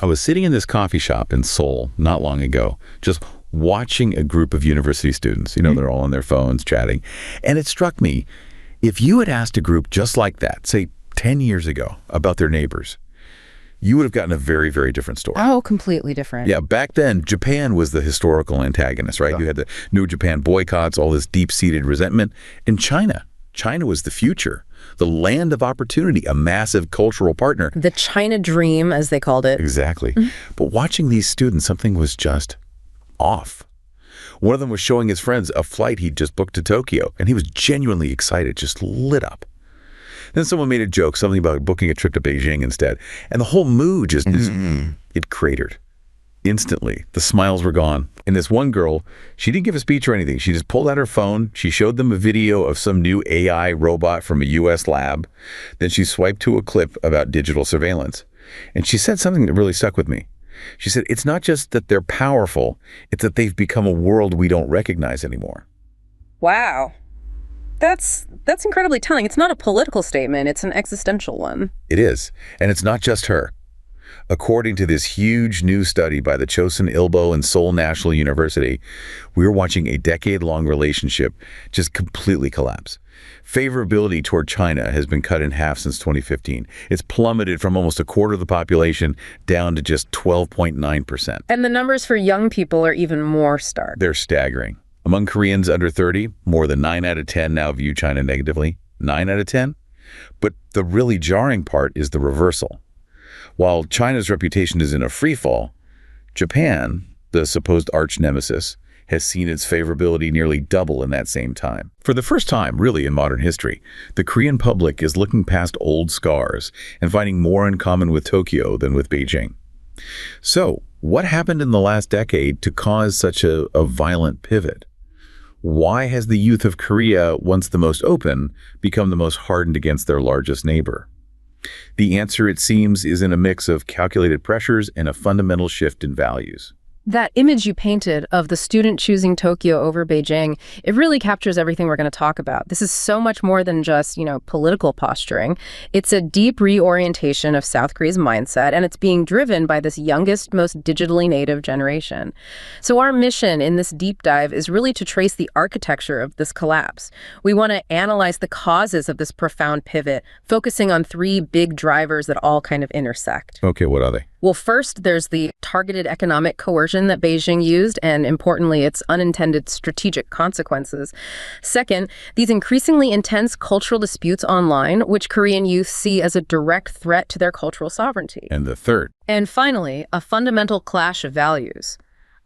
I was sitting in this coffee shop in Seoul not long ago, just watching a group of university students. They're all on their phones chatting. And it struck me, if you had asked a group just like that, say 10 years ago, about their neighbors, you would have gotten a very, very different story. Oh, completely different. Yeah, back then, Japan was the historical antagonist, right? Yeah. You had the New Japan boycotts, all this deep-seated resentment. And China was the future, the land of opportunity, a massive cultural partner. The China dream, as they called it. Exactly. But watching these students, something was just off. One of them was showing his friends a flight he'd just booked to Tokyo, and he was genuinely excited, just lit up. Then someone made a joke, something about booking a trip to Beijing instead, and the whole mood just, it cratered. Instantly, the smiles were gone. And this one girl, she didn't give a speech or anything. She just pulled out her phone. She showed them a video of some new AI robot from a U.S. lab. Then she swiped to a clip about digital surveillance. And she said something that really stuck with me. She said, it's not just that they're powerful, it's that they've become a world we don't recognize anymore. Wow. That's incredibly telling. It's not a political statement, it's an existential one. It is. And it's not just her. According to this huge new study by the Chosun Ilbo and Seoul National University, we're watching a decade-long relationship just completely collapse. Favorability toward China has been cut in half since 2015. It's plummeted from almost a quarter of the population down to just 12.9%. And the numbers for young people are even more stark. They're staggering. Among Koreans under 30, more than 9 out of 10 now view China negatively. 9 out of 10? But the really jarring part is the reversal. While China's reputation is in a free fall, Japan, the supposed arch nemesis, has seen its favorability nearly double in that same time. For the first time, really, in modern history, the Korean public is looking past old scars and finding more in common with Tokyo than with Beijing. So, what happened in the last decade to cause such a violent pivot? Why has the youth of Korea, once the most open, become the most hardened against their largest neighbor? The answer, it seems, is in a mix of calculated pressures and a fundamental shift in values. That image you painted of the student choosing Tokyo over Beijing, it really captures everything we're going to talk about. This is so much more than just, political posturing. It's a deep reorientation of South Korea's mindset, and it's being driven by this youngest, most digitally native generation. So our mission in this deep dive is really to trace the architecture of this collapse. We want to analyze the causes of this profound pivot, focusing on 3 big drivers that all kind of intersect. Okay, what are they? Well, first, there's the targeted economic coercion that Beijing used, and importantly, its unintended strategic consequences. Second, these increasingly intense cultural disputes online, which Korean youth see as a direct threat to their cultural sovereignty. And the third. And finally, a fundamental clash of values.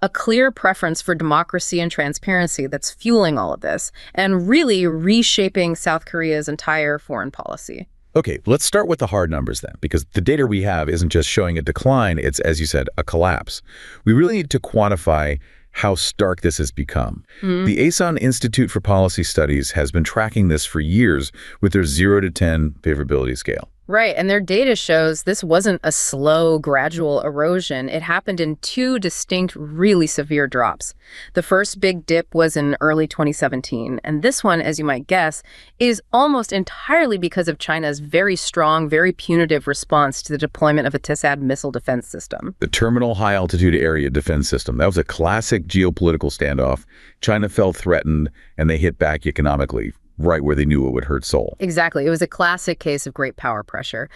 A clear preference for democracy and transparency that's fueling all of this, and really reshaping South Korea's entire foreign policy. Okay, let's start with the hard numbers then, because the data we have isn't just showing a decline, it's, as you said, a collapse. We really need to quantify how stark this has become. The Asan Institute for Policy Studies has been tracking this for years with their 0 to 10 favorability scale. Right, and their data shows this wasn't a slow, gradual erosion. It happened in 2 distinct, really severe drops. The first big dip was in early 2017, and this one, as you might guess, is almost entirely because of China's very strong, very punitive response to the deployment of a THAAD missile defense system. The Terminal High Altitude Area Defense System. That was a classic geopolitical standoff. China felt threatened, and they hit back economically, right where they knew it would hurt Seoul. Exactly. It was a classic case of great power pressure.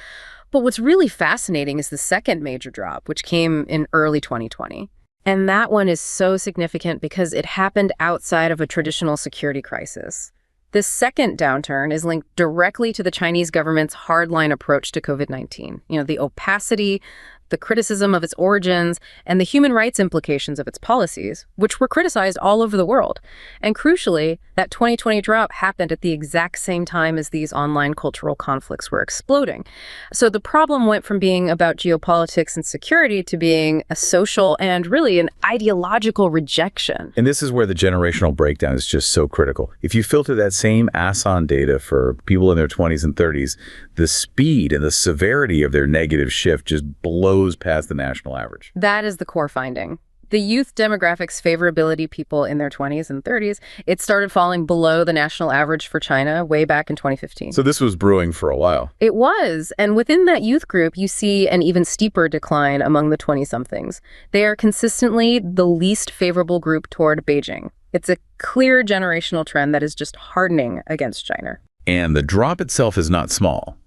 But what's really fascinating is the second major drop, which came in early 2020. And that one is so significant because it happened outside of a traditional security crisis. This second downturn is linked directly to the Chinese government's hardline approach to COVID-19. The opacity, the criticism of its origins, and the human rights implications of its policies, which were criticized all over the world. And crucially, that 2020 drop happened at the exact same time as these online cultural conflicts were exploding. So the problem went from being about geopolitics and security to being a social and really an ideological rejection. And this is where the generational breakdown is just so critical. If you filter that same Asan data for people in their 20s and 30s, the speed and the severity of their negative shift just blows past the national average. That is the core finding. The youth demographics favorability, people in their 20s and 30s, it started falling below the national average for China way back in 2015. So this was brewing for a while. It was. And within that youth group, you see an even steeper decline among the 20-somethings. They are consistently the least favorable group toward Beijing. It's a clear generational trend that is just hardening against China. And the drop itself is not small.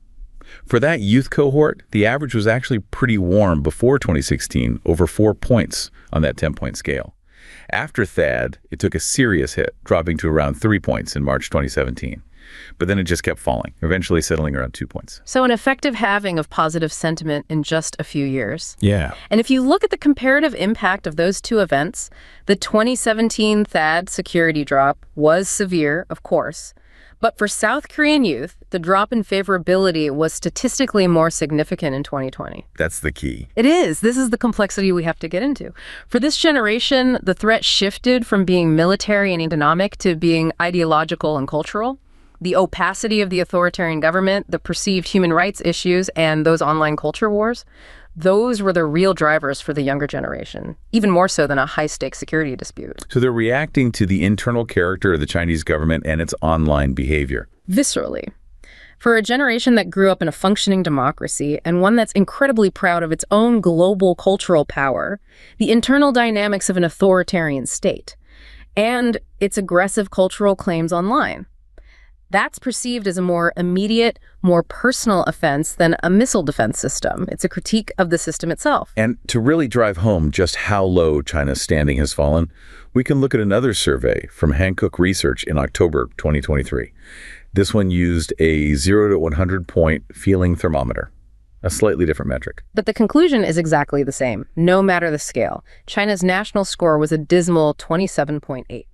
For that youth cohort, the average was actually pretty warm before 2016, over 4 points on that 10-point scale. After THAAD, it took a serious hit, dropping to around 3 points in March 2017. But then it just kept falling, eventually settling around 2 points. So an effective halving of positive sentiment in just a few years. Yeah. And if you look at the comparative impact of those two events, the 2017 THAAD security drop was severe, of course. But for South Korean youth, the drop in favorability was statistically more significant in 2020. That's the key. It is. This is the complexity we have to get into. For this generation, the threat shifted from being military and economic to being ideological and cultural. The opacity of the authoritarian government, the perceived human rights issues, and those online culture wars, those were the real drivers for the younger generation, even more so than a high-stakes security dispute. So they're reacting to the internal character of the Chinese government and its online behavior. Viscerally. For a generation that grew up in a functioning democracy and one that's incredibly proud of its own global cultural power, the internal dynamics of an authoritarian state, and its aggressive cultural claims online. That's perceived as a more immediate, more personal offense than a missile defense system. It's a critique of the system itself. And to really drive home just how low China's standing has fallen, we can look at another survey from Hanbok Research in October 2023. This one used a 0 to 100 point feeling thermometer, a slightly different metric. But the conclusion is exactly the same, no matter the scale. China's national score was a dismal 27.8.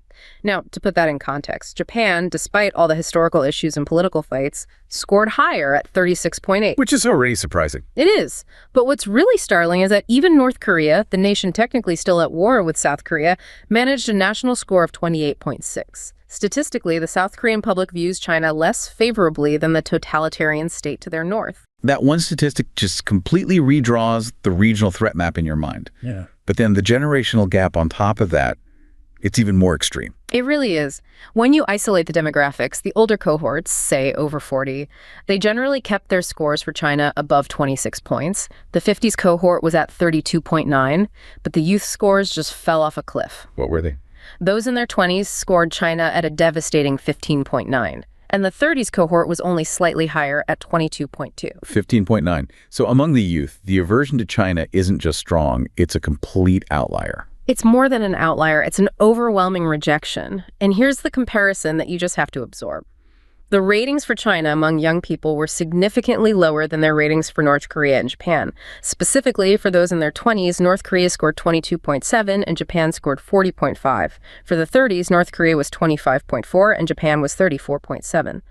Now, to put that in context, Japan, despite all the historical issues and political fights, scored higher at 36.8. Which is already surprising. It is. But what's really startling is that even North Korea, the nation technically still at war with South Korea, managed a national score of 28.6. Statistically, the South Korean public views China less favorably than the totalitarian state to their north. That one statistic just completely redraws the regional threat map in your mind. Yeah. But then the generational gap on top of that, it's even more extreme. It really is. When you isolate the demographics, the older cohorts, say over 40, they generally kept their scores for China above 26 points. The 50s cohort was at 32.9, but the youth scores just fell off a cliff. What were they? Those in their 20s scored China at a devastating 15.9. And the 30s cohort was only slightly higher at 22.2. 15.9. So among the youth, the aversion to China isn't just strong, it's a complete outlier. It's more than an outlier. It's an overwhelming rejection. And here's the comparison that you just have to absorb. The ratings for China among young people were significantly lower than their ratings for North Korea and Japan. Specifically, for those in their 20s, North Korea scored 22.7 and Japan scored 40.5. For the 30s, North Korea was 25.4 and Japan was 34.7.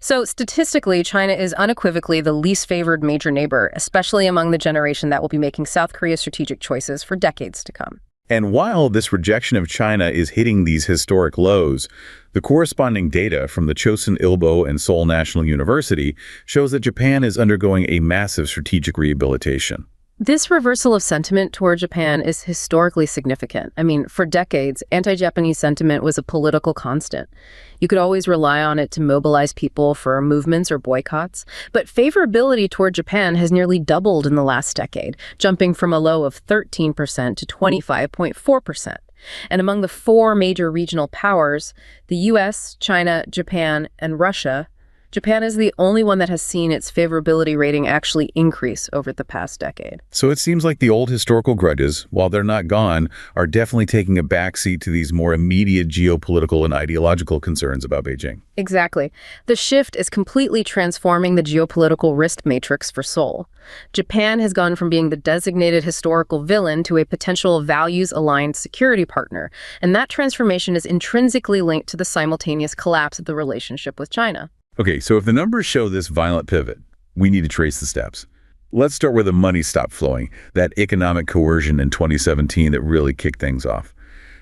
So statistically, China is unequivocally the least favored major neighbor, especially among the generation that will be making South Korea's strategic choices for decades to come. And while this rejection of China is hitting these historic lows, the corresponding data from the Chosun Ilbo and Seoul National University shows that Japan is undergoing a massive strategic rehabilitation. This reversal of sentiment toward Japan is historically significant. I mean, for decades, anti-Japanese sentiment was a political constant. You could always rely on it to mobilize people for movements or boycotts. But favorability toward Japan has nearly doubled in the last decade, jumping from a low of 13% to 25.4%. And among the four major regional powers, the US, China, Japan, and Russia, Japan is the only one that has seen its favorability rating actually increase over the past decade. So it seems like the old historical grudges, while they're not gone, are definitely taking a backseat to these more immediate geopolitical and ideological concerns about Beijing. Exactly. The shift is completely transforming the geopolitical risk matrix for Seoul. Japan has gone from being the designated historical villain to a potential values-aligned security partner, and that transformation is intrinsically linked to the simultaneous collapse of the relationship with China. Okay, so if the numbers show this violent pivot, we need to trace the steps. Let's start where the money stopped flowing, that economic coercion in 2017 that really kicked things off.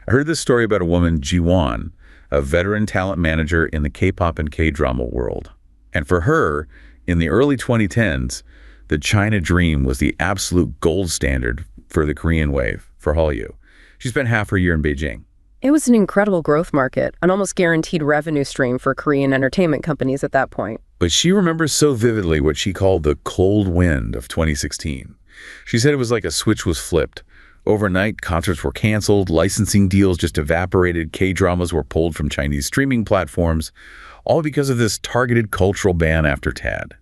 I heard this story about a woman, Ji-won, a veteran talent manager in the K-pop and K-drama world. And for her, in the early 2010s, the China dream was the absolute gold standard for the Korean wave, for Hallyu. She spent half her year in Beijing. It was an incredible growth market, an almost guaranteed revenue stream for Korean entertainment companies at that point. But she remembers so vividly what she called the cold wind of 2016. She said it was like a switch was flipped. Overnight, concerts were canceled, licensing deals just evaporated, K-dramas were pulled from Chinese streaming platforms, all because of this targeted cultural ban after TAD.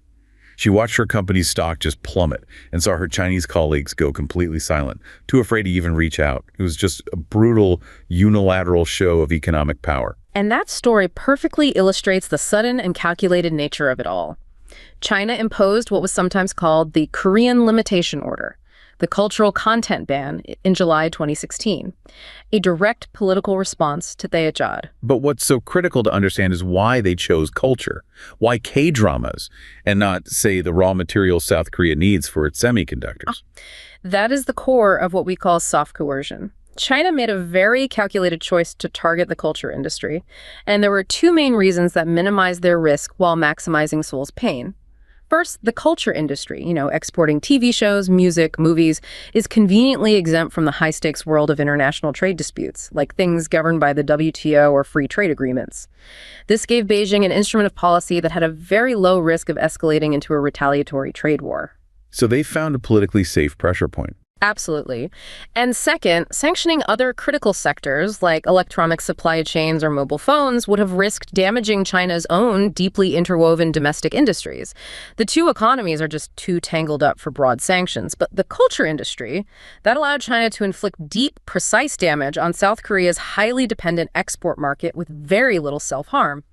She watched her company's stock just plummet and saw her Chinese colleagues go completely silent, too afraid to even reach out. It was just a brutal, unilateral show of economic power. And that story perfectly illustrates the sudden and calculated nature of it all. China imposed what was sometimes called the Korean Limitation Order, the cultural content ban, in July 2016, a direct political response to Daejad. But what's so critical to understand is why they chose culture. Why K-dramas and not, say, the raw materials South Korea needs for its semiconductors? That is the core of what we call soft coercion. China made a very calculated choice to target the culture industry, and there were two main reasons that minimized their risk while maximizing Seoul's pain. First, the culture industry, exporting TV shows, music, movies, is conveniently exempt from the high-stakes world of international trade disputes, like things governed by the WTO or free trade agreements. This gave Beijing an instrument of policy that had a very low risk of escalating into a retaliatory trade war. So they found a politically safe pressure point. Absolutely. And second, sanctioning other critical sectors like electronic supply chains or mobile phones would have risked damaging China's own deeply interwoven domestic industries. The two economies are just too tangled up for broad sanctions. But the culture industry, that allowed China to inflict deep, precise damage on South Korea's highly dependent export market with very little self-harm.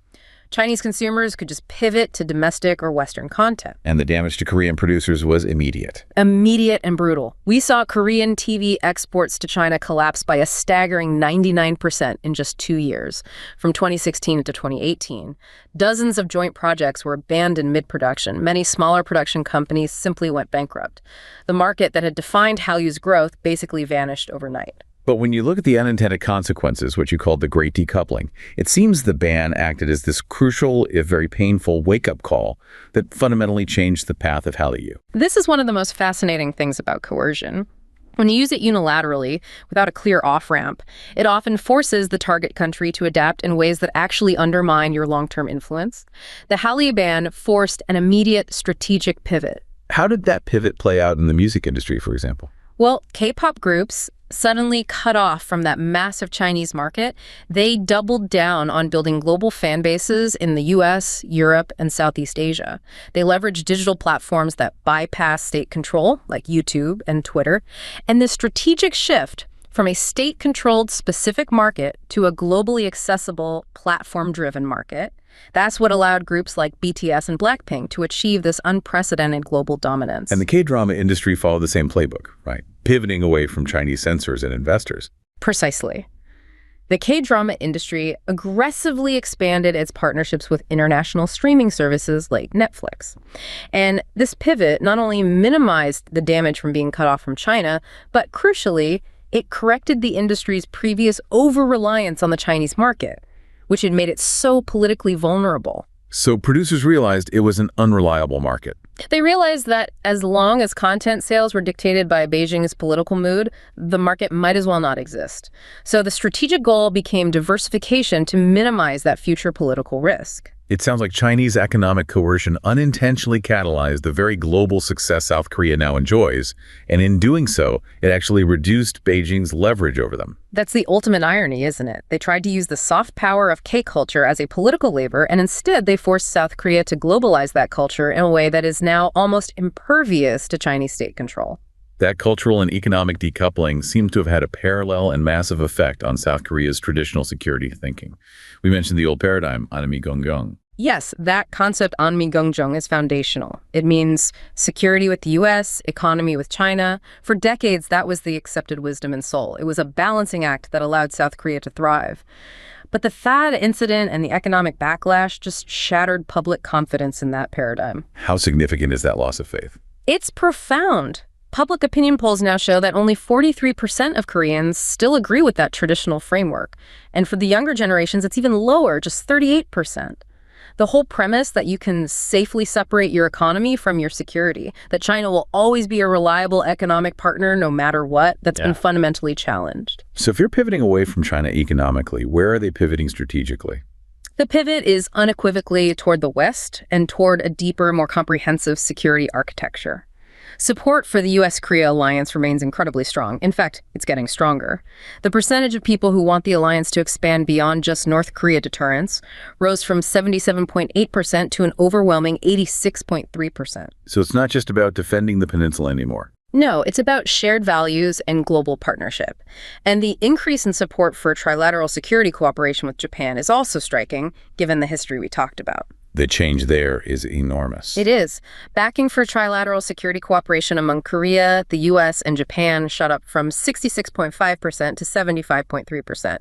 Chinese consumers could just pivot to domestic or Western content. And the damage to Korean producers was immediate. Immediate and brutal. We saw Korean TV exports to China collapse by a staggering 99% in just 2 years, from 2016 to 2018. Dozens of joint projects were abandoned mid-production. Many smaller production companies simply went bankrupt. The market that had defined Hallyu's growth basically vanished overnight. But when you look at the unintended consequences, what you called the Great Decoupling, it seems the ban acted as this crucial, if very painful, wake-up call that fundamentally changed the path of Hallyu. This is one of the most fascinating things about coercion. When you use it unilaterally, without a clear off-ramp, it often forces the target country to adapt in ways that actually undermine your long-term influence. The Hallyu ban forced an immediate strategic pivot. How did that pivot play out in the music industry, for example? Well, K-pop groups suddenly cut off from that massive Chinese market. They doubled down on building global fan bases in the US, Europe, and Southeast Asia. They leveraged digital platforms that bypass state control, like YouTube and Twitter. And this strategic shift from a state-controlled specific market to a globally accessible, platform-driven market, that's what allowed groups like BTS and Blackpink to achieve this unprecedented global dominance. And the K-drama industry followed the same playbook, right? Pivoting away from Chinese censors and investors. Precisely. The K-drama industry aggressively expanded its partnerships with international streaming services like Netflix. And this pivot not only minimized the damage from being cut off from China, but crucially, it corrected the industry's previous over-reliance on the Chinese market, which had made it so politically vulnerable. So producers realized it was an unreliable market. They realized that as long as content sales were dictated by Beijing's political mood, the market might as well not exist. So the strategic goal became diversification to minimize that future political risk. It sounds like Chinese economic coercion unintentionally catalyzed the very global success South Korea now enjoys, and in doing so, it actually reduced Beijing's leverage over them. That's the ultimate irony, isn't it? They tried to use the soft power of K-culture as a political lever, and instead they forced South Korea to globalize that culture in a way that is now almost impervious to Chinese state control. That cultural and economic decoupling seems to have had a parallel and massive effect on South Korea's traditional security thinking. We mentioned the old paradigm, 안미경경. Yes, that concept 안미경경 is foundational. It means security with the U.S., economy with China. For decades, that was the accepted wisdom in Seoul. It was a balancing act that allowed South Korea to thrive. But the THAAD incident and the economic backlash just shattered public confidence in that paradigm. How significant is that loss of faith? It's profound. Public opinion polls now show that only 43% of Koreans still agree with that traditional framework. And for the younger generations, it's even lower, just 38%. The whole premise that you can safely separate your economy from your security, that China will always be a reliable economic partner no matter what, that's been fundamentally challenged. So if you're pivoting away from China economically, where are they pivoting strategically? The pivot is unequivocally toward the West and toward a deeper, more comprehensive security architecture. Support for the U.S.-Korea alliance remains incredibly strong. In fact, it's getting stronger. The percentage of people who want the alliance to expand beyond just North Korea deterrence rose from 77.8% to an overwhelming 86.3%. So it's not just about defending the peninsula anymore. No, it's about shared values and global partnership. And the increase in support for trilateral security cooperation with Japan is also striking, given the history we talked about. The change there is enormous. It is. Backing for trilateral security cooperation among Korea, the U.S., and Japan shot up from 66.5% to 75.3%.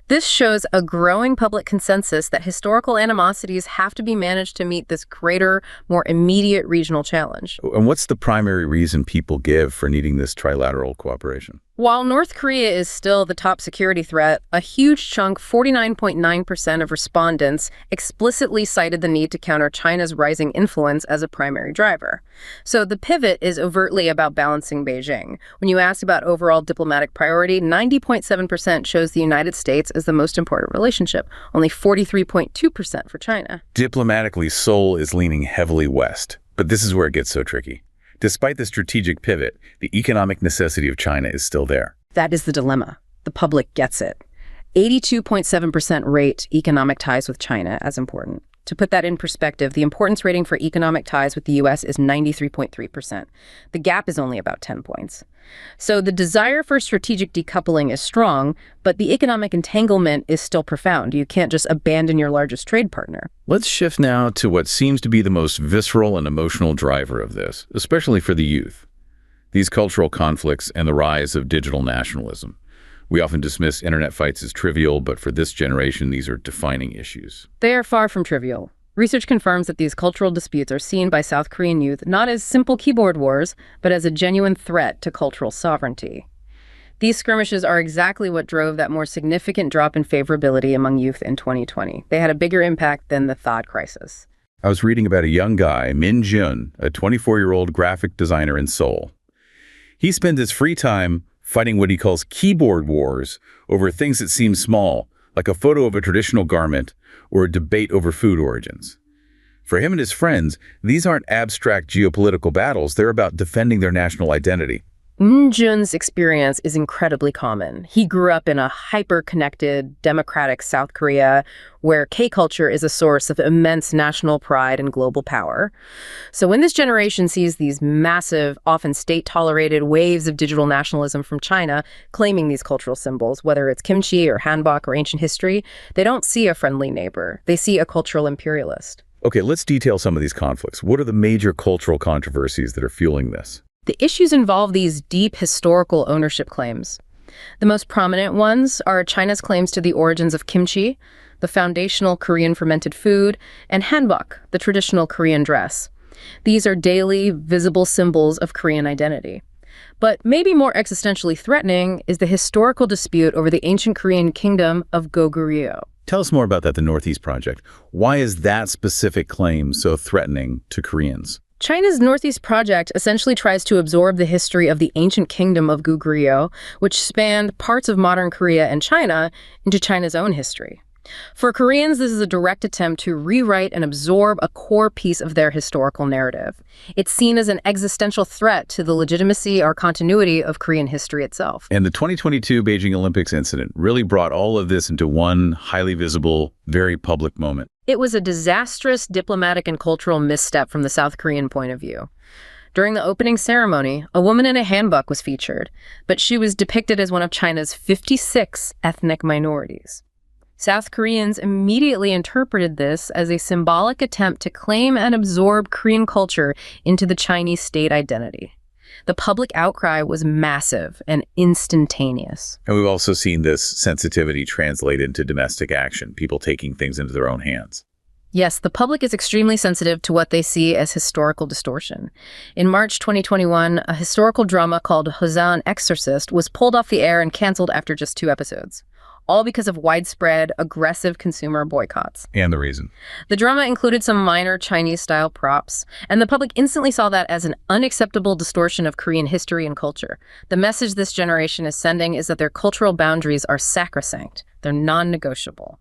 This shows a growing public consensus that historical animosities have to be managed to meet this greater, more immediate regional challenge. And what's the primary reason people give for needing this trilateral cooperation? While North Korea is still the top security threat, a huge chunk, 49.9% of respondents, explicitly cited the need to counter China's rising influence as a primary driver. So the pivot is overtly about balancing Beijing. When you ask about overall diplomatic priority, 90.7% shows the United States as the most important relationship, only 43.2% for China. Diplomatically, Seoul is leaning heavily west, but this is where it gets so tricky. Despite the strategic pivot, the economic necessity of China is still there. That is the dilemma. The public gets it. 82.7% rate economic ties with China as important. To put that in perspective, the importance rating for economic ties with the U.S. is 93.3%. The gap is only about 10 points. So the desire for strategic decoupling is strong, but the economic entanglement is still profound. You can't just abandon your largest trade partner. Let's shift now to what seems to be the most visceral and emotional driver of this, especially for the youth. These cultural conflicts and the rise of digital nationalism. We often dismiss internet fights as trivial, but for this generation, these are defining issues. They are far from trivial. Research confirms that these cultural disputes are seen by South Korean youth not as simple keyboard wars, but as a genuine threat to cultural sovereignty. These skirmishes are exactly what drove that more significant drop in favorability among youth in 2020. They had a bigger impact than the THAAD crisis. I was reading about a young guy, Min Jun, a 24-year-old graphic designer in Seoul. He spends his free time fighting what he calls keyboard wars over things that seem small, like a photo of a traditional garment or a debate over food origins. For him and his friends, these aren't abstract geopolitical battles, they're about defending their national identity. Min Jun's experience is incredibly common. He grew up in a hyper-connected, democratic South Korea where K-culture is a source of immense national pride and global power. So when this generation sees these massive, often state-tolerated waves of digital nationalism from China claiming these cultural symbols, whether it's kimchi or hanbok or ancient history, they don't see a friendly neighbor. They see a cultural imperialist. Okay, let's detail some of these conflicts. What are the major cultural controversies that are fueling this? The issues involve these deep historical ownership claims. The most prominent ones are China's claims to the origins of kimchi, the foundational Korean fermented food, and hanbok, the traditional Korean dress. These are daily, visible symbols of Korean identity. But maybe more existentially threatening is the historical dispute over the ancient Korean kingdom of Goguryeo. Tell us more about that, the Northeast Project. Why is that specific claim so threatening to Koreans? China's Northeast Project essentially tries to absorb the history of the ancient kingdom of Goguryeo, which spanned parts of modern Korea and China, into China's own history. For Koreans, this is a direct attempt to rewrite and absorb a core piece of their historical narrative. It's seen as an existential threat to the legitimacy or continuity of Korean history itself. And the 2022 Beijing Olympics incident really brought all of this into one highly visible, very public moment. It was a disastrous diplomatic and cultural misstep from the South Korean point of view. During the opening ceremony, a woman in a hanbok was featured, but she was depicted as one of China's 56 ethnic minorities. South Koreans immediately interpreted this as a symbolic attempt to claim and absorb Korean culture into the Chinese state identity. The public outcry was massive and instantaneous. And we've also seen this sensitivity translate into domestic action, people taking things into their own hands. Yes, the public is extremely sensitive to what they see as historical distortion. In March 2021, a historical drama called Hosan Exorcist was pulled off the air and canceled after just 2 episodes. all because of widespread, aggressive consumer boycotts. And the reason. The drama included some minor Chinese-style props, and the public instantly saw that as an unacceptable distortion of Korean history and culture. The message this generation is sending is that their cultural boundaries are sacrosanct. They're non-negotiable.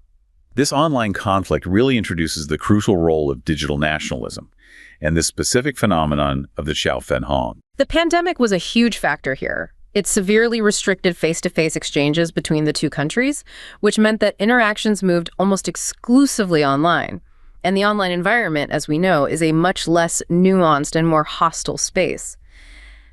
This online conflict really introduces the crucial role of digital nationalism and this specific phenomenon of the Xiaofenhong. The pandemic was a huge factor here. It severely restricted face-to-face exchanges between the two countries, which meant that interactions moved almost exclusively online. And the online environment, as we know, is a much less nuanced and more hostile space.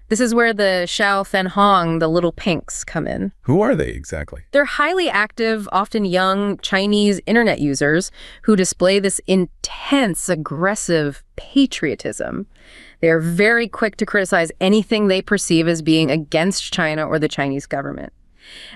This is where the Xiaofenhong, the little pinks, come in. Who are they exactly? They're highly active, often young Chinese internet users who display this intense, aggressive patriotism. They're very quick to criticize anything they perceive as being against China or the Chinese government.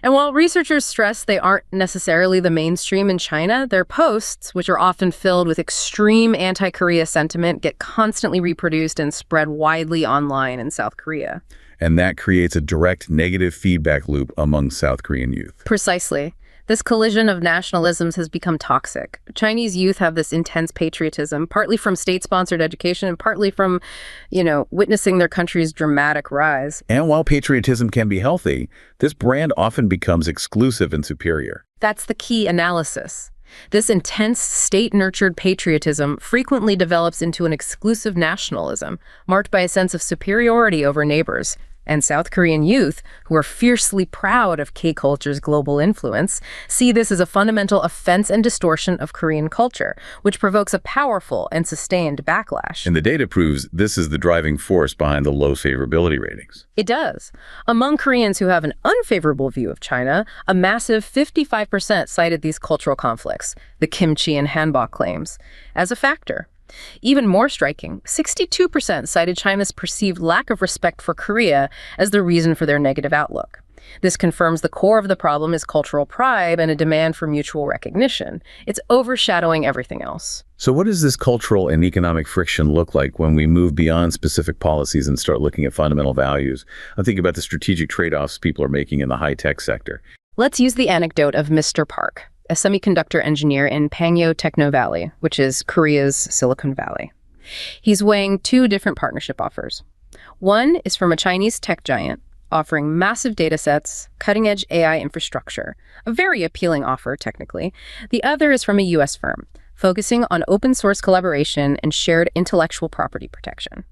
And while researchers stress they aren't necessarily the mainstream in China, their posts, which are often filled with extreme anti-Korea sentiment, get constantly reproduced and spread widely online in South Korea. And that creates a direct negative feedback loop among South Korean youth. Precisely. This collision of nationalisms has become toxic. Chinese youth have this intense patriotism, partly from state-sponsored education and partly from, witnessing their country's dramatic rise. And while patriotism can be healthy, this brand often becomes exclusive and superior. That's the key analysis. This intense state-nurtured patriotism frequently develops into an exclusive nationalism, marked by a sense of superiority over neighbors. And South Korean youth, who are fiercely proud of K-culture's global influence, see this as a fundamental offense and distortion of Korean culture, which provokes a powerful and sustained backlash. And the data proves this is the driving force behind the low favorability ratings. It does. Among Koreans who have an unfavorable view of China, a massive 55% cited these cultural conflicts, the kimchi and hanbok claims, as a factor. Even more striking, 62% cited China's perceived lack of respect for Korea as the reason for their negative outlook. This confirms the core of the problem is cultural pride and a demand for mutual recognition. It's overshadowing everything else. So what does this cultural and economic friction look like when we move beyond specific policies and start looking at fundamental values? I'm thinking about the strategic trade-offs people are making in the high-tech sector. Let's use the anecdote of Mr. Park, a semiconductor engineer in Pangyo Techno Valley, which is Korea's Silicon Valley. He's weighing two different partnership offers. One is from a Chinese tech giant offering massive data sets, cutting-edge AI infrastructure, a very appealing offer technically. The other is from a U.S. firm, focusing on open-source collaboration and shared intellectual property protection.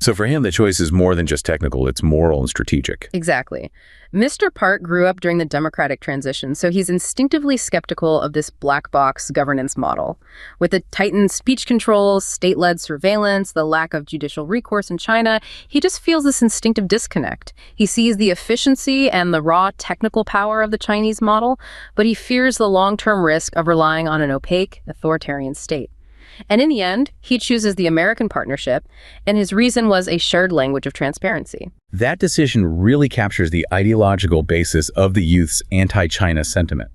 So for him, the choice is more than just technical, it's moral and strategic. Exactly. Mr. Park grew up during the democratic transition, so he's instinctively skeptical of this black box governance model. With the tightened speech controls, state-led surveillance, the lack of judicial recourse in China, he just feels this instinctive disconnect. He sees the efficiency and the raw technical power of the Chinese model, but he fears the long-term risk of relying on an opaque, authoritarian state. And in the end, he chooses the American partnership, and his reason was a shared language of transparency. That decision really captures the ideological basis of the youth's anti-China sentiment.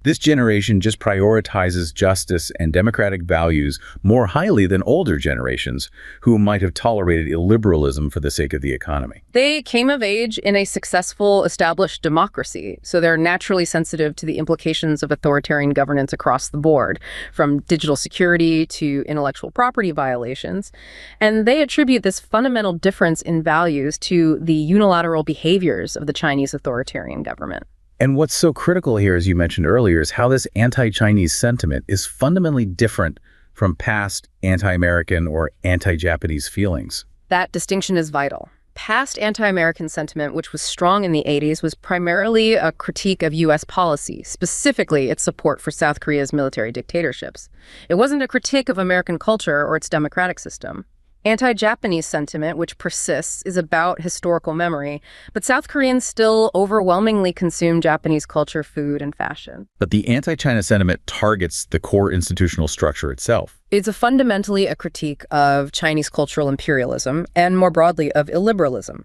This generation just prioritizes justice and democratic values more highly than older generations who might have tolerated illiberalism for the sake of the economy. They came of age in a successful, established democracy, so they're naturally sensitive to the implications of authoritarian governance across the board, from digital security to intellectual property violations. And they attribute this fundamental difference in values to the unilateral behaviors of the Chinese authoritarian government. And what's so critical here, as you mentioned earlier, is how this anti-Chinese sentiment is fundamentally different from past anti-American or anti-Japanese feelings. That distinction is vital. Past anti-American sentiment, which was strong in the 80s, was primarily a critique of U.S. policy, specifically its support for South Korea's military dictatorships. It wasn't a critique of American culture or its democratic system. Anti-Japanese sentiment, which persists, is about historical memory, but South Koreans still overwhelmingly consume Japanese culture, food, and fashion. But the anti-China sentiment targets the core institutional structure itself. It's fundamentally a critique of Chinese cultural imperialism and, more broadly, of illiberalism.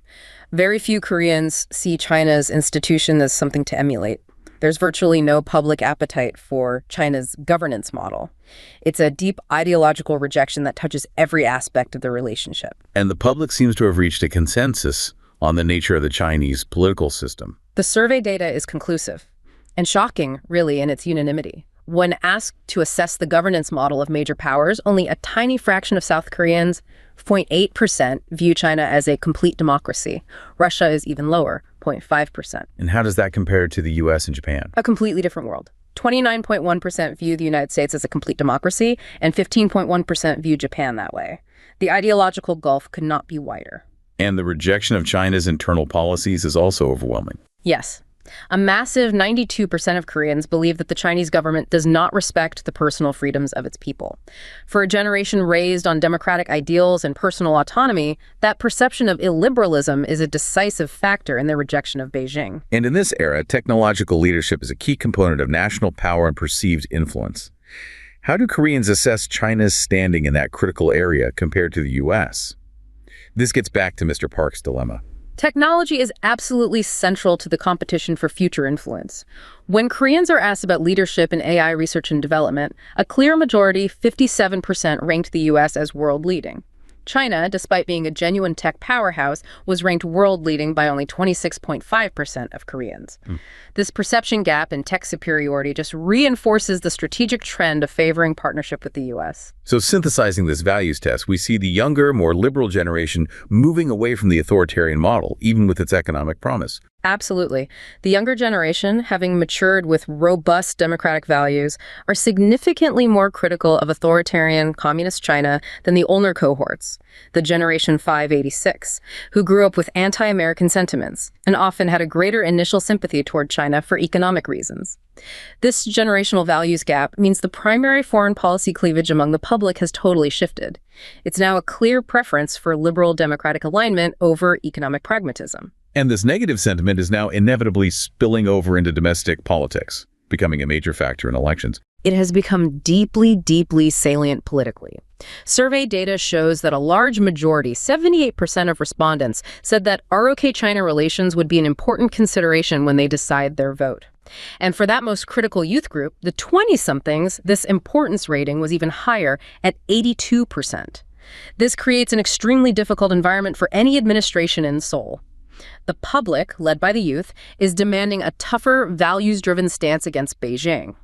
Very few Koreans see China's institution as something to emulate. There's virtually no public appetite for China's governance model. It's a deep ideological rejection that touches every aspect of the relationship. And the public seems to have reached a consensus on the nature of the Chinese political system. The survey data is conclusive. and shocking, really, in its unanimity. When asked to assess the governance model of major powers, only a tiny fraction of South Koreans, 0.8%, view China as a complete democracy. Russia is even lower, 0.5%. And how does that compare to the US and Japan? A completely different world. 29.1% view the United States as a complete democracy, and 15.1% view Japan that way. The ideological gulf could not be wider. And the rejection of China's internal policies is also overwhelming. Yes. A massive 92% of Koreans believe that the Chinese government does not respect the personal freedoms of its people. For a generation raised on democratic ideals and personal autonomy, that perception of illiberalism is a decisive factor in their rejection of Beijing. And in this era, technological leadership is a key component of national power and perceived influence. How do Koreans assess China's standing in that critical area compared to the US? This gets back to Mr. Park's dilemma. Technology is absolutely central to the competition for future influence. When Koreans are asked about leadership in AI research and development, a clear majority, 57%, ranked the U.S. as world-leading. China, despite being a genuine tech powerhouse, was ranked world-leading by only 26.5% of Koreans. This perception gap in tech superiority just reinforces the strategic trend of favoring partnership with the U.S. So synthesizing this values test, we see the younger, more liberal generation moving away from the authoritarian model, even with its economic promise. Absolutely. The younger generation, having matured with robust democratic values, are significantly more critical of authoritarian communist China than the older cohorts, the Generation 586, who grew up with anti-American sentiments and often had a greater initial sympathy toward China for economic reasons. This generational values gap means the primary foreign policy cleavage among the public has totally shifted. It's now a clear preference for liberal democratic alignment over economic pragmatism. And this negative sentiment is now inevitably spilling over into domestic politics, becoming a major factor in elections. It has become deeply, deeply salient politically. Survey data shows that a large majority, 78% of respondents, said that ROK-China relations would be an important consideration when they decide their vote. And for that most critical youth group, the 20-somethings, this importance rating was even higher at 82%. This creates an extremely difficult environment for any administration in Seoul. The public, led by the youth, is demanding a tougher, values-driven stance against Beijing.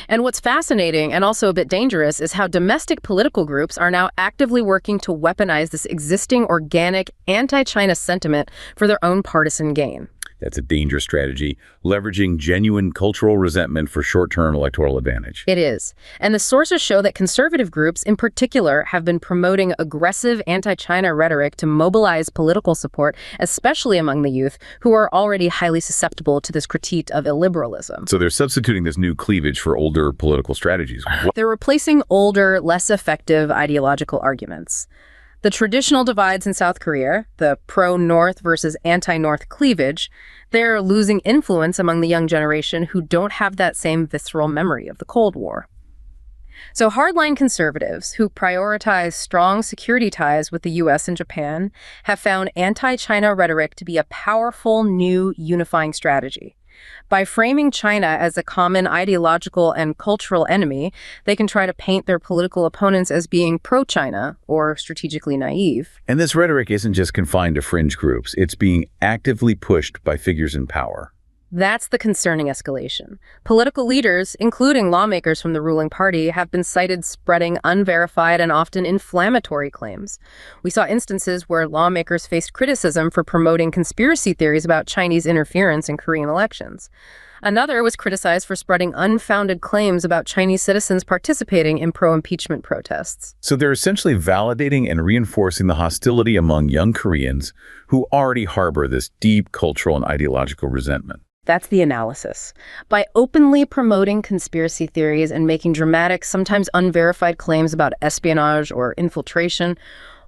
And what's fascinating and also a bit dangerous is how domestic political groups are now actively working to weaponize this existing organic anti-China sentiment for their own partisan gain. That's a dangerous strategy, leveraging genuine cultural resentment for short-term electoral advantage. It is. And the sources show that conservative groups in particular have been promoting aggressive anti-China rhetoric to mobilize political support, especially among the youth, who are already highly susceptible to this critique of illiberalism. So they're substituting this new cleavage for older political strategies. They're replacing older, less effective ideological arguments. The traditional divides in South Korea, the pro-North versus anti-North cleavage, they're losing influence among the young generation who don't have that same visceral memory of the Cold War. So hardline conservatives who prioritize strong security ties with the U.S. and Japan have found anti-China rhetoric to be a powerful new unifying strategy. By framing China as a common ideological and cultural enemy, they can try to paint their political opponents as being pro-China or strategically naive. And this rhetoric isn't just confined to fringe groups. It's being actively pushed by figures in power. That's the concerning escalation. Political leaders, including lawmakers from the ruling party, have been cited spreading unverified and often inflammatory claims. We saw instances where lawmakers faced criticism for promoting conspiracy theories about Chinese interference in Korean elections. Another was criticized for spreading unfounded claims about Chinese citizens participating in pro-impeachment protests. So they're essentially validating and reinforcing the hostility among young Koreans who already harbor this deep cultural and ideological resentment. That's the analysis. By openly promoting conspiracy theories and making dramatic, sometimes unverified claims about espionage or infiltration,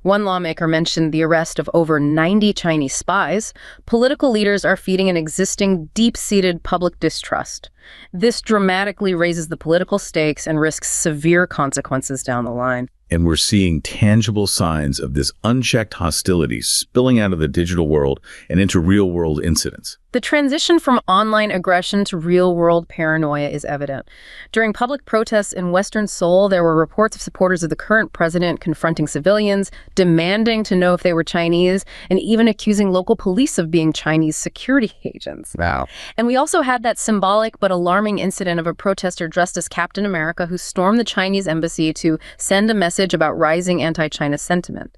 one lawmaker mentioned the arrest of over 90 Chinese spies. Political leaders are feeding an existing deep-seated public distrust. This dramatically raises the political stakes and risks severe consequences down the line. And we're seeing tangible signs of this unchecked hostility spilling out of the digital world and into real-world incidents. The transition from online aggression to real-world paranoia is evident. During public protests in Western Seoul, there were reports of supporters of the current president confronting civilians, demanding to know if they were Chinese, and even accusing local police of being Chinese security agents. Wow. And we also had that symbolic but alarming incident of a protester dressed as Captain America who stormed the Chinese embassy to send a message about rising anti-China sentiment.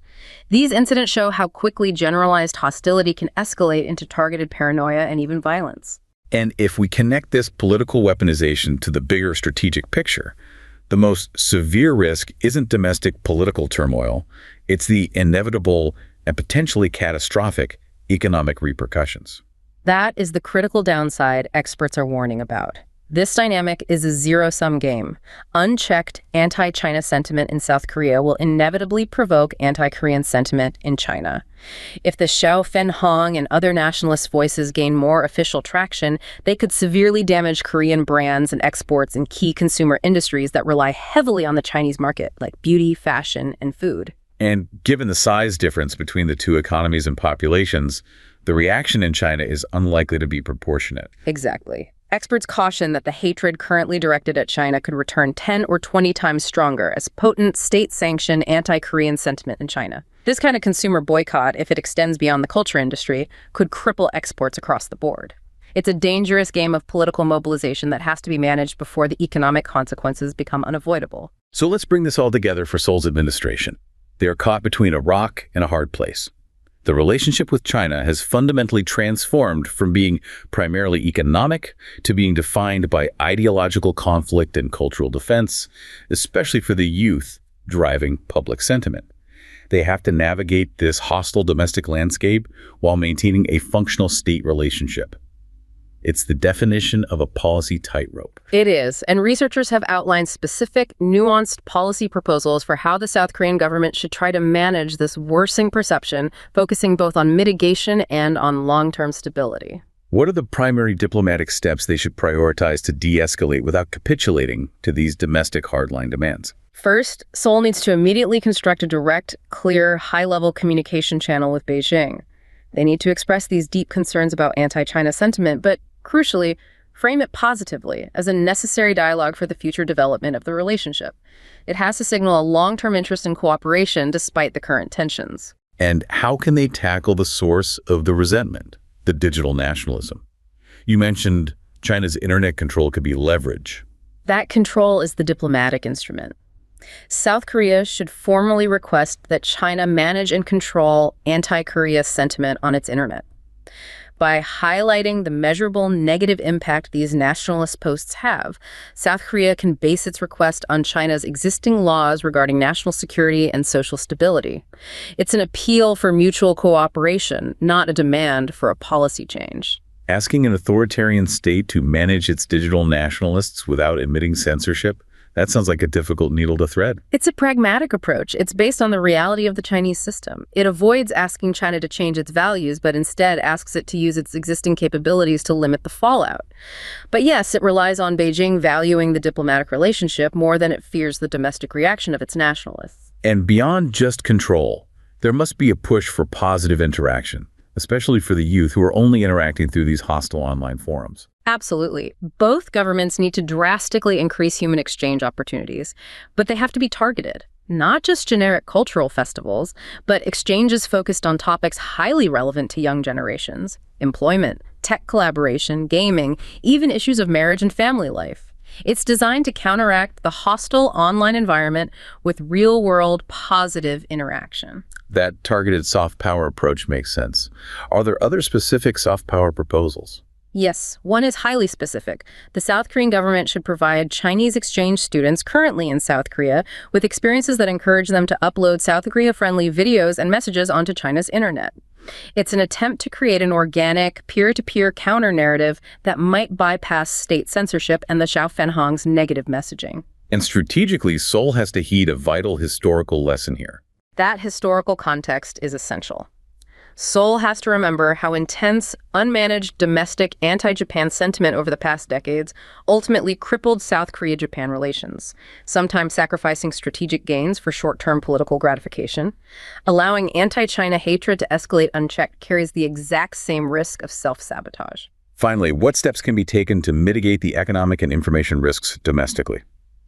These incidents show how quickly generalized hostility can escalate into targeted paranoia and even violence. And if we connect this political weaponization to the bigger strategic picture, the most severe risk isn't domestic political turmoil, it's the inevitable and potentially catastrophic economic repercussions. That is the critical downside experts are warning about. This dynamic is a zero-sum game. Unchecked anti-China sentiment in South Korea will inevitably provoke anti-Korean sentiment in China. If the Xiaofenhong and other nationalist voices gain more official traction, they could severely damage Korean brands and exports in key consumer industries that rely heavily on the Chinese market, like beauty, fashion, and food. And given the size difference between the two economies and populations, the reaction in China is unlikely to be proportionate. Exactly. Experts caution that the hatred currently directed at China could return 10 or 20 times stronger as potent state-sanctioned anti-Korean sentiment in China. This kind of consumer boycott, if it extends beyond the culture industry, could cripple exports across the board. It's a dangerous game of political mobilization that has to be managed before the economic consequences become unavoidable. So let's bring this all together for Seoul's administration. They are caught between a rock and a hard place. The relationship with China has fundamentally transformed from being primarily economic to being defined by ideological conflict and cultural defense, especially for the youth driving public sentiment. They have to navigate this hostile domestic landscape while maintaining a functional state relationship. It's the definition of a policy tightrope. It is, and researchers have outlined specific, nuanced policy proposals for how the South Korean government should try to manage this worsening perception, focusing both on mitigation and on long-term stability. What are the primary diplomatic steps they should prioritize to de-escalate without capitulating to these domestic hardline demands? First, Seoul needs to immediately construct a direct, clear, high-level communication channel with Beijing. They need to express these deep concerns about anti-China sentiment, but crucially, frame it positively as a necessary dialogue for the future development of the relationship. It has to signal a long-term interest in cooperation despite the current tensions. And how can they tackle the source of the resentment, the digital nationalism? You mentioned China's internet control could be leverage. That control is the diplomatic instrument. South Korea should formally request that China manage and control anti-Korea sentiment on its internet. By highlighting the measurable negative impact these nationalist posts have, South Korea can base its request on China's existing laws regarding national security and social stability. It's an appeal for mutual cooperation, not a demand for a policy change. Asking an authoritarian state to manage its digital nationalists without admitting censorship? That sounds like a difficult needle to thread. It's a pragmatic approach. It's based on the reality of the Chinese system. It avoids asking China to change its values, but instead asks it to use its existing capabilities to limit the fallout. But yes, it relies on Beijing valuing the diplomatic relationship more than it fears the domestic reaction of its nationalists. And beyond just control, there must be a push for positive interaction, especially for the youth who are only interacting through these hostile online forums. Absolutely. Both governments need to drastically increase human exchange opportunities, but they have to be targeted. Not just generic cultural festivals, but exchanges focused on topics highly relevant to young generations: employment, tech collaboration, gaming, even issues of marriage and family life. It's designed to counteract the hostile online environment with real-world positive interaction. That targeted soft power approach makes sense. Are there other specific soft power proposals? Yes, one is highly specific. The South Korean government should provide Chinese exchange students currently in South Korea with experiences that encourage them to upload South Korea-friendly videos and messages onto China's internet. It's an attempt to create an organic, peer-to-peer counter-narrative that might bypass state censorship and the Xiaofenhong's negative messaging. And strategically, Seoul has to heed a vital historical lesson here. That historical context is essential. Seoul has to remember how intense, unmanaged domestic anti-Japan sentiment over the past decades ultimately crippled South Korea-Japan relations, sometimes sacrificing strategic gains for short-term political gratification. Allowing anti-China hatred to escalate unchecked carries the exact same risk of self-sabotage. Finally, what steps can be taken to mitigate the economic and information risks domestically?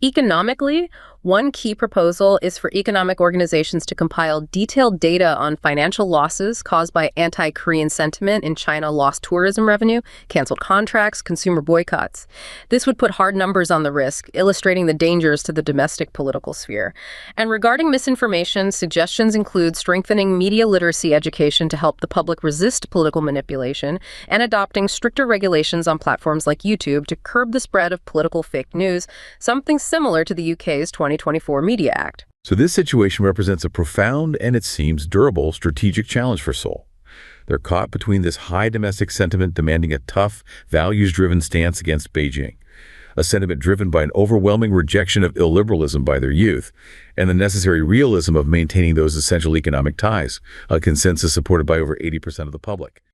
Economically, one key proposal is for economic organizations to compile detailed data on financial losses caused by anti-Korean sentiment in China, lost tourism revenue, canceled contracts, consumer boycotts. This would put hard numbers on the risk, illustrating the dangers to the domestic political sphere. And regarding misinformation, suggestions include strengthening media literacy education to help the public resist political manipulation and adopting stricter regulations on platforms like YouTube to curb the spread of political fake news, something similar to the UK's 2024 Media Act. So this situation represents a profound and, it seems, durable strategic challenge for Seoul. They're caught between this high domestic sentiment demanding a tough, values-driven stance against Beijing, a sentiment driven by an overwhelming rejection of illiberalism by their youth, and the necessary realism of maintaining those essential economic ties, a consensus supported by over 80% of the public.